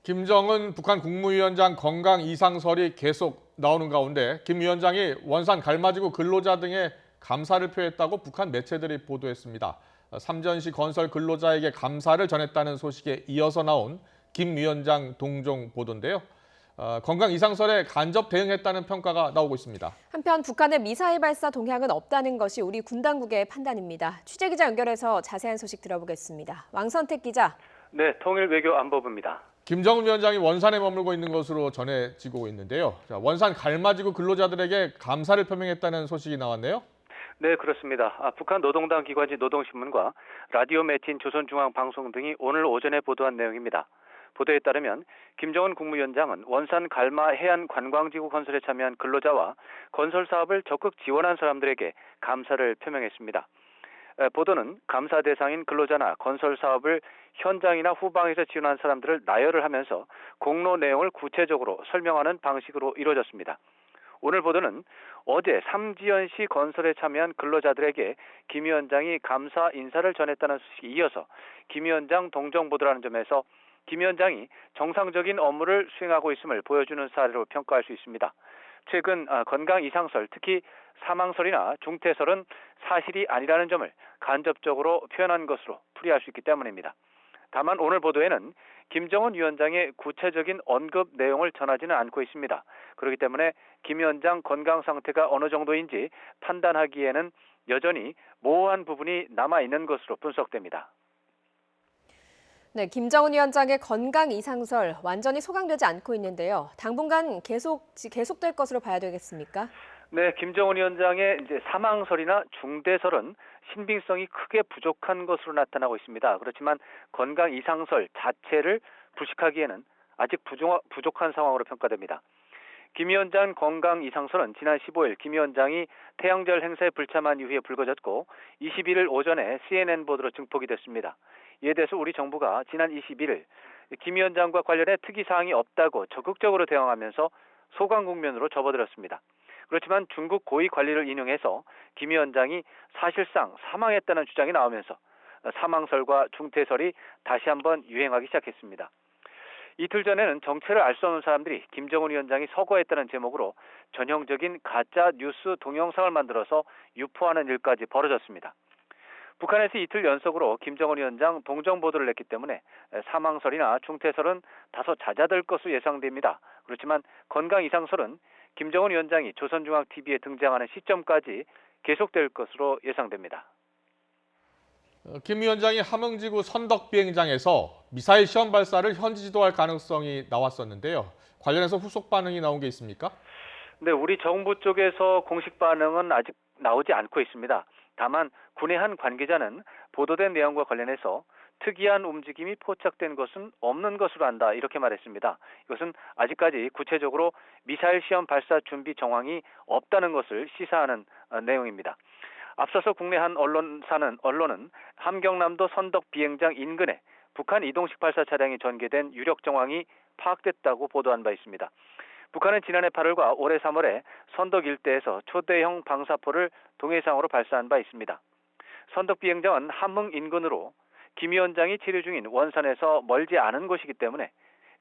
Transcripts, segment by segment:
김정은 북한 국무위원장 건강 이상설이 계속 나오는 가운데 김 위원장이 원산 갈마지구 근로자 등의 감사를 표했다고 북한 매체들이 보도했습니다. 삼전시 건설 근로자에게 감사를 전했다는 소식에 이어서 나온 김 위원장 동종 보도인데요. 건강 이상설에 간접 대응했다는 평가가 나오고 있습니다. 한편 북한의 미사일 발사 동향은 없다는 것이 우리 군 당국의 판단입니다. 취재기자 연결해서 자세한 소식 들어보겠습니다. 왕선택 기자. 네, 통일외교안보부입니다. 김정은 위원장이 원산에 머물고 있는 것으로 전해지고 있는데요. 원산 갈마지구 근로자들에게 감사를 표명했다는 소식이 나왔네요. 네, 그렇습니다. 북한 노동당 기관지 노동신문과 라디오 매체인 조선중앙방송 등이 오늘 오전에 보도한 내용입니다. 보도에 따르면 김정은 국무위원장은 원산 갈마 해안관광지구 건설에 참여한 근로자와 건설 사업을 적극 지원한 사람들에게 감사를 표명했습니다. 보도는 감사 대상인 근로자나 건설 사업을 현장이나 후방에서 지원한 사람들을 나열을 하면서 공로 내용을 구체적으로 설명하는 방식으로 이루어졌습니다. 오늘 보도는 어제 삼지연시 건설에 참여한 근로자들에게 김 위원장이 감사 인사를 전했다는 소식이 이어서 김 위원장 동정 보도라는 점에서 김 위원장이 정상적인 업무를 수행하고 있음을 보여주는 사례로 평가할 수 있습니다. 최근 건강 이상설, 특히 사망설이나 중태설은 사실이 아니라는 점을 간접적으로 표현한 것으로 풀이할 수 있기 때문입니다. 다만 오늘 보도에는 김정은 위원장의 구체적인 언급 내용을 전하지는 않고 있습니다. 그렇기 때문에 김 위원장 건강 상태가 어느 정도인지 판단하기에는 여전히 모호한 부분이 남아있는 것으로 분석됩니다. 네, 김정은 위원장의 건강 이상설 완전히 소강되지 않고 있는데요. 당분간 계속될 것으로 봐야 되겠습니까? 네, 김정은 위원장의 사망설이나 중대설은 신빙성이 크게 부족한 것으로 나타나고 있습니다. 그렇지만 건강 이상설 자체를 불식하기에는 아직 부족한 상황으로 평가됩니다. 김 위원장 건강 이상설은 지난 15일 김 위원장이 태양절 행사에 불참한 이후에 불거졌고 21일 오전에 CNN 보도로 증폭이 됐습니다. 이에 대해서 우리 정부가 지난 21일 김 위원장과 관련해 특이사항이 없다고 적극적으로 대응하면서 소강 국면으로 접어들었습니다. 그렇지만 중국 고위 관리를 인용해서 김 위원장이 사실상 사망했다는 주장이 나오면서 사망설과 중태설이 다시 한번 유행하기 시작했습니다. 이틀 전에는 정체를 알 수 없는 사람들이 김정은 위원장이 서거했다는 제목으로 전형적인 가짜 뉴스 동영상을 만들어서 유포하는 일까지 벌어졌습니다. 북한에서 이틀 연속으로 김정은 위원장 동정 보도를 냈기 때문에 사망설이나 중태설은 다소 잦아들 것으로 예상됩니다. 그렇지만 건강 이상설은 김정은 위원장이 조선중앙TV에 등장하는 시점까지 계속될 것으로 예상됩니다. 김 위원장이 함흥지구 선덕비행장에서 미사일 시험 발사를 현지 지도할 가능성이 나왔었는데요. 관련해서 후속 반응이 나온 게 있습니까? 네, 우리 정부 쪽에서 공식 반응은 아직 나오지 않고 있습니다. 다만 군의 한 관계자는 보도된 내용과 관련해서 특이한 움직임이 포착된 것은 없는 것으로 안다 이렇게 말했습니다. 이것은 아직까지 구체적으로 미사일 시험 발사 준비 정황이 없다는 것을 시사하는 내용입니다. 앞서서 국내 한 언론은 함경남도 선덕 비행장 인근에 북한 이동식 발사 차량이 전개된 유력 정황이 파악됐다고 보도한 바 있습니다. 북한은 지난해 8월과 올해 3월에 선덕 일대에서 초대형 방사포를 동해상으로 발사한 바 있습니다. 선덕 비행장은 함흥 인근으로 김 위원장이 치료 중인 원산에서 멀지 않은 곳이기 때문에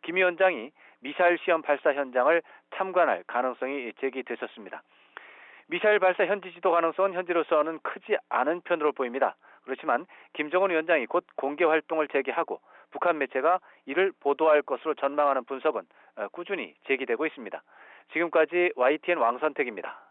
김 위원장이 미사일 시험 발사 현장을 참관할 가능성이 제기됐었습니다. 미사일 발사 현지 지도 가능성은 현재로서는 크지 않은 편으로 보입니다. 그렇지만 김정은 위원장이 곧 공개 활동을 재개하고 북한 매체가 이를 보도할 것으로 전망하는 분석은 꾸준히 제기되고 있습니다. 지금까지 YTN 왕선택입니다.